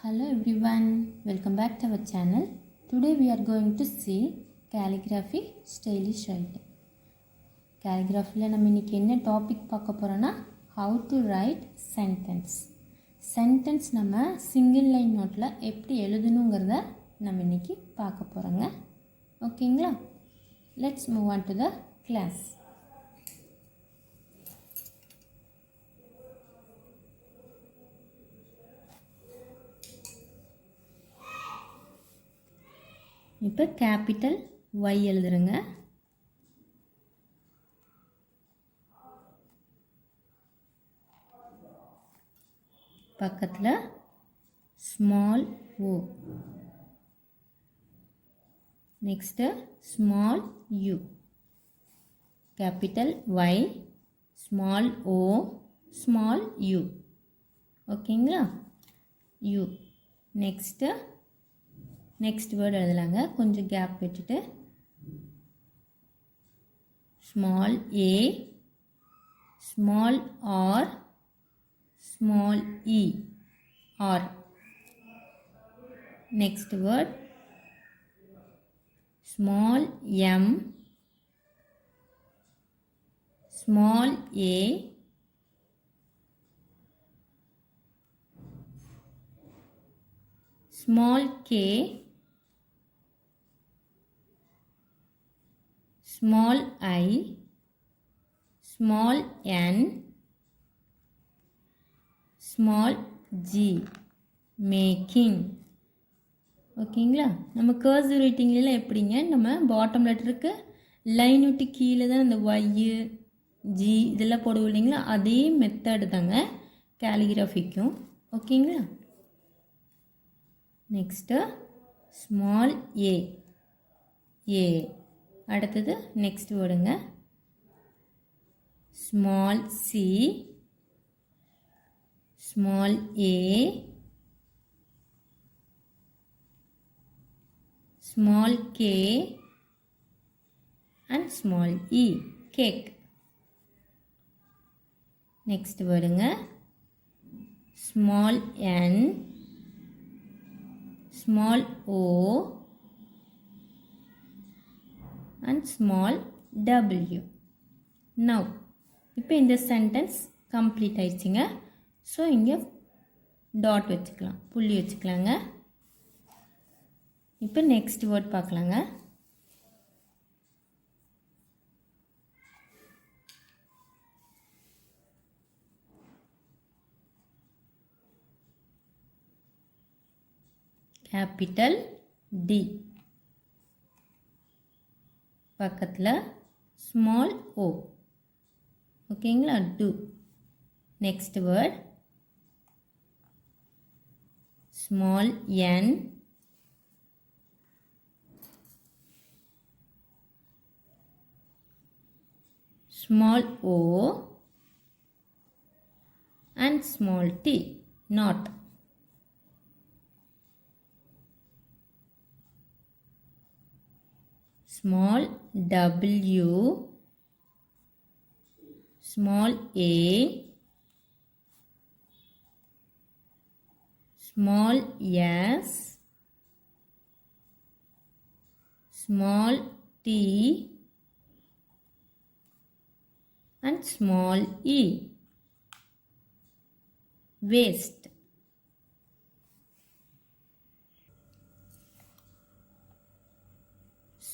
Hello everyone, welcome back to our channel. Today we are going to see calligraphy stylish writing. Calligraphy நம்ம இன்னைக்கு என்ன topic பார்க்க போறோம்னா how to write sentence. Sentence நம்ம single line நோட்ல எப்படி எழுதணும்ங்கறத நம்ம இன்னைக்கு பார்க்க போறோங்க. ஓகேங்களா? Let's move on to the class. இப்போ கேபிட்டல் Y எழுதுறங்க. பக்கத்துல small o. Next small u. Capital Y, small o, small u. ஓகேங்களா? u. Next word எழுதலாங்க. கொஞ்சம் கேப் விட்டுட்டு small a, small r, small e, r. Next word small m, small a, small k, small I, small n, small g. Making. ஓகேங்களா? நம்ம cursive ரைட்டிங்ல எப்படிங்க நம்ம bottom லெட்டருக்கு line விட்டு கீழே தான் இந்த y g இதெல்லாம் போடுவோம் இல்லைங்களா? அதே மெத்தட் தாங்க கேலிகிராஃபிக்கும். ஓகேங்களா? Next small a. அடுத்தது நெக்ஸ்ட் வேர்டுங்க small c, small a, small k and small e, cake. Next வேர்டுங்க small n, small o and small w. Now இப்போ இந்த சென்டென்ஸ் கம்ப்ளீட் ஆயிடுச்சுங்க. ஸோ இங்கே டாட் வச்சுக்கலாம், புள்ளி வச்சுக்கலாங்க. இப்போ நெக்ஸ்ட் வேர்ட் பார்க்கலாங்க. Capital D. பக்கத்தில் ஸ்மால் o. ஓகேங்களா? do. Next word small n, small o and small t, not. Small w, small a, small s, small t and small e. Waste.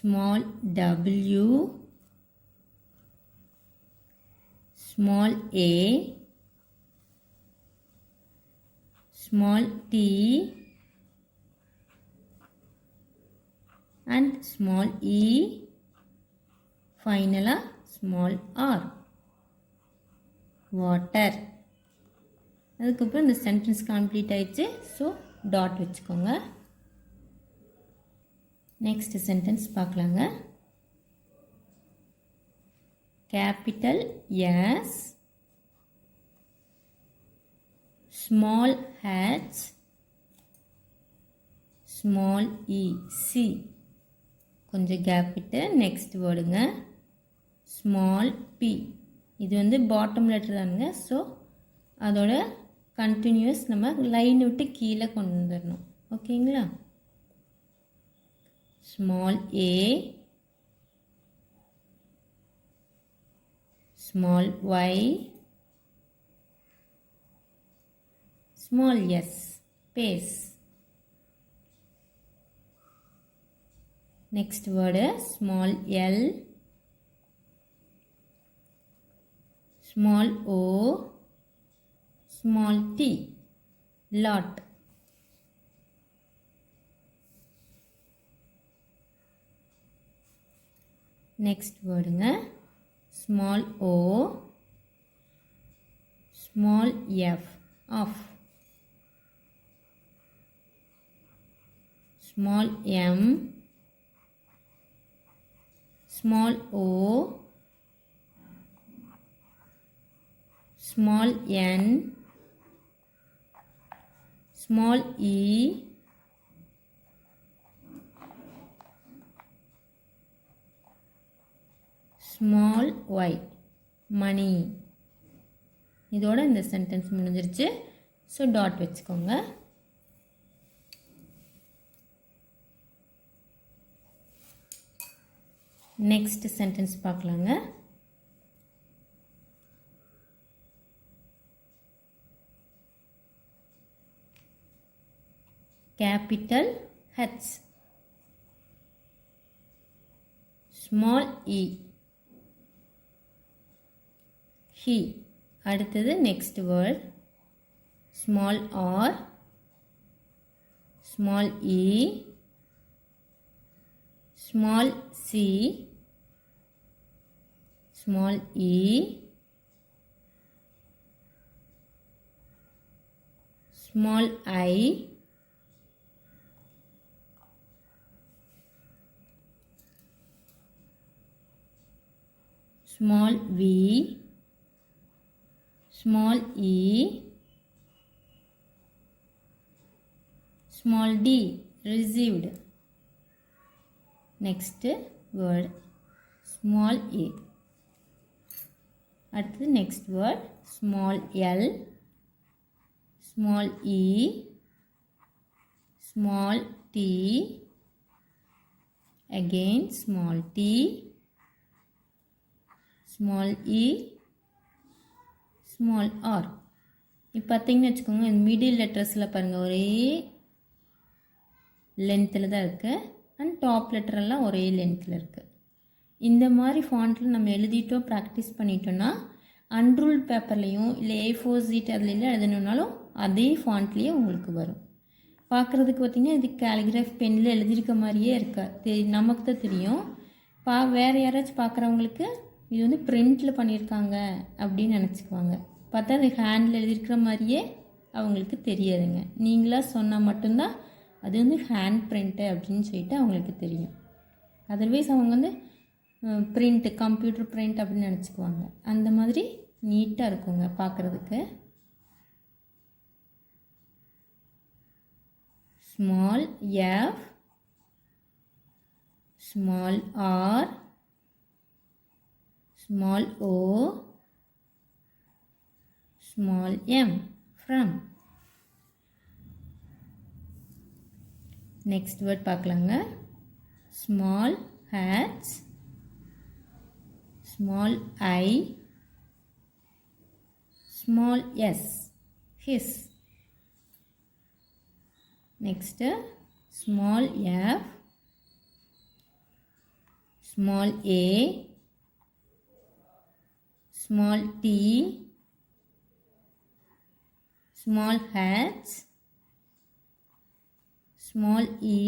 Small w, small a, small t and small e, finally small r. Water. அதுக்கப்புறம் இந்த sentence complete ஆயிடுச்சு. So dot வச்சுக்கோங்க. Next sentence பார்க்கலாங்க. Capital S, small h, small e, c. கொஞ்சம் gap விட்டு next வேர்டுங்க small p. இது வந்து பாட்டம் லெட்டர் தானுங்க. ஸோ அதோட கண்டினியூஸ் நம்ம லைன் விட்டு கீழே கொண்டு வந்துடணும். ஓகேங்களா? Small A, small y, small s, pace. Next word is small l, small o, small t, lot. Next word small o, small f, off. Small m, small o, small n, small e, small y, money. இதோட இந்த sentence முடிஞ்சிருச்சு. So dot வச்சுக்கோங்க. Next sentence பார்க்கலாங்க. Capital H, small e, he. அடுத்தது next word small r, small e, small c, small e, small I, small v, small e, small d, received. Next word small a. அடுத்தது next word small l, small e, small t, again small t, small e, small r. இப்போ பார்த்தீங்கன்னு வச்சுக்கோங்க, இந்த middle லெட்டர்ஸில் பாருங்கள் ஒரே லென்த்தில் தான் இருக்குது அண்ட் டாப் லெட்டரெல்லாம் ஒரே லென்த்தில் இருக்குது. இந்த மாதிரி ஃபாண்ட்டில் நம்ம எழுதிட்டோம் ப்ராக்டிஸ் பண்ணிட்டோன்னா அன்ரூல்ட் பேப்பர்லேயும் இல்லை A4 சீட் அதில் எழுதணுன்னாலும் அதே ஃபாண்ட்லேயே உங்களுக்கு வரும். பார்க்குறதுக்கு பார்த்திங்கன்னா இது கேலிகிராஃப் பெனில் எழுதியிருக்க மாதிரியே இருக்கா நமக்கு தான் தெரியும். வேறு யாராச்சும் பார்க்குறவங்களுக்கு இது வந்து பிரிண்டில் பண்ணியிருக்காங்க அப்படின்னு நினச்சிக்குவாங்க. பார்த்தா அது ஹேண்டில் எழுதியிருக்கிற மாதிரியே அவங்களுக்கு தெரியாதுங்க. நீங்களாக சொன்னால் மட்டும்தான் அது வந்து ஹேண்ட் பிரிண்ட்டு அப்படின்னு சொல்லிட்டு அவங்களுக்கு தெரியும். அதர்வைஸ் அவங்க வந்து பிரிண்ட்டு கம்ப்யூட்டர் பிரிண்ட் அப்படின்னு நினச்சிக்குவாங்க. அந்த மாதிரி நீட்டாக இருக்குங்க பார்க்குறதுக்கு. Small F, small R, small o, small m, from. Next word பார்க்கலாங்க. small hats, small I, small s, his. Next small f, small a, small t, small hats, small e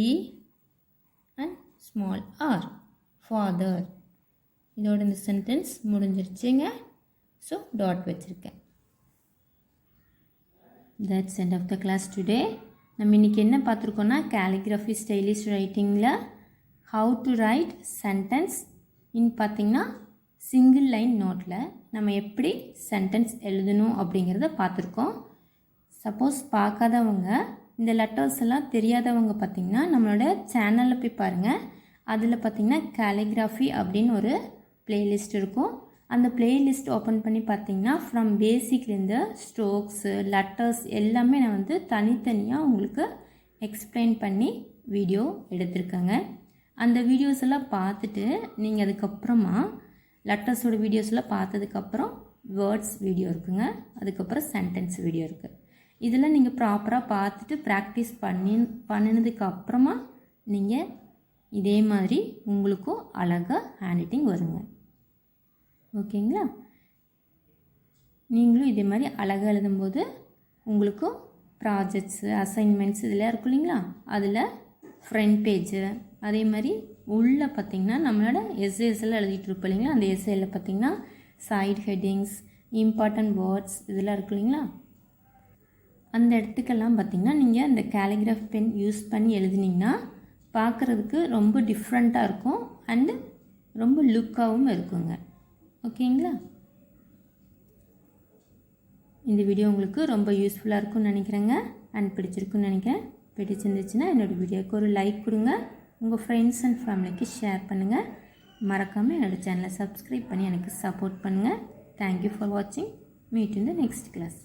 and small r, father. இதோட இந்த sentence முடிஞ்சிருச்சுங்க. So dot வச்சுருக்கேன். That's end of the class today. நம்ம இன்றைக்கி என்ன பார்த்துருக்கோன்னா calligraphy stylish ரைட்டிங்கில் how to write sentence in பார்த்திங்கன்னா single line நோட்டில் நம்ம எப்படி சென்டென்ஸ் எழுதணும் அப்படிங்கிறத பார்த்துருக்கோம். சப்போஸ் பார்க்காதவங்க இந்த லெட்டர்ஸ் எல்லாம் தெரியாதவங்க பார்த்திங்கன்னா நம்மளோட சேனலில் போய் பாருங்கள். அதில் பார்த்திங்கன்னா கேலிகிராஃபி அப்படின்னு ஒரு பிளேலிஸ்ட் இருக்கும். அந்த பிளேலிஸ்ட் ஓப்பன் பண்ணி பார்த்தீங்கன்னா ஃப்ரம் பேசிக்லேருந்து ஸ்ட்ரோக்ஸு லெட்டர்ஸ் எல்லாமே நான் வந்து தனித்தனியாக உங்களுக்கு எக்ஸ்பிளைன் பண்ணி வீடியோ எடுத்திருக்கேங்க. அந்த வீடியோஸ் எல்லாம் பார்த்துட்டு நீங்கள் அதுக்கப்புறமா லெட்டர்ஸோட வீடியோஸ் எல்லாம் பார்த்ததுக்கப்புறம் வேர்ட்ஸ் வீடியோ இருக்குங்க, அதுக்கப்புறம் சென்டென்ஸ் வீடியோ இருக்குது. இதெல்லாம் நீங்கள் ப்ராப்பராக பார்த்துட்டு ப்ராக்டிஸ் பண்ணினதுக்கப்புறமா நீங்கள் இதே மாதிரி உங்களுக்கும் அழகாக ஹேண்ட் ரைட்டிங் வருங்க. ஓகேங்களா? நீங்களும் இதே மாதிரி அழகாக எழுதும்போது உங்களுக்கும் ப்ராஜெக்ட்ஸு அசைன்மெண்ட்ஸ் இதெல்லாம் இருக்கும் இல்லைங்களா, அதில் ஃப்ரண்ட் பேஜு அதே மாதிரி உள்ளே பார்த்திங்கன்னா நம்மளோட எஸ்ஏஸ் எல்லாம் எழுதிட்டு இருப்போம் இல்லைங்களா, அந்த எஸ்ஏயில் பார்த்திங்கன்னா சைட் ஹெட்டிங்ஸ் இம்பார்ட்டன்ட் வேர்ட்ஸ் இதெல்லாம் இருக்கும் இல்லைங்களா, அந்த இடத்துக்கெல்லாம் பார்த்திங்கன்னா நீங்கள் இந்த கேலிகிராஃபி பென் யூஸ் பண்ணி எழுதினீங்கன்னா பார்க்குறதுக்கு ரொம்ப டிஃப்ரெண்ட்டாக இருக்கும் அண்டு ரொம்ப லுக்காகவும் இருக்குங்க. ஓகேங்களா? இந்த வீடியோ உங்களுக்கு ரொம்ப யூஸ்ஃபுல்லாக இருக்கும்னு நினைக்கிறேங்க அண்ட் பிடிச்சிருக்குன்னு நினைக்கிறேன். பிடிச்சிருந்துச்சுன்னா என்னோடய வீடியோவுக்கு ஒரு லைக் கொடுங்க, உங்கள் ஃப்ரெண்ட்ஸ் அண்ட் ஃபேமிலிக்கு ஷேர் பண்ணுங்கள். மறக்காமல் என்னோடய சேனலை சப்ஸ்கிரைப் பண்ணி எனக்கு சப்போர்ட் பண்ணுங்கள். தேங்க்யூ ஃபார் வாட்சிங். Meet in the next class.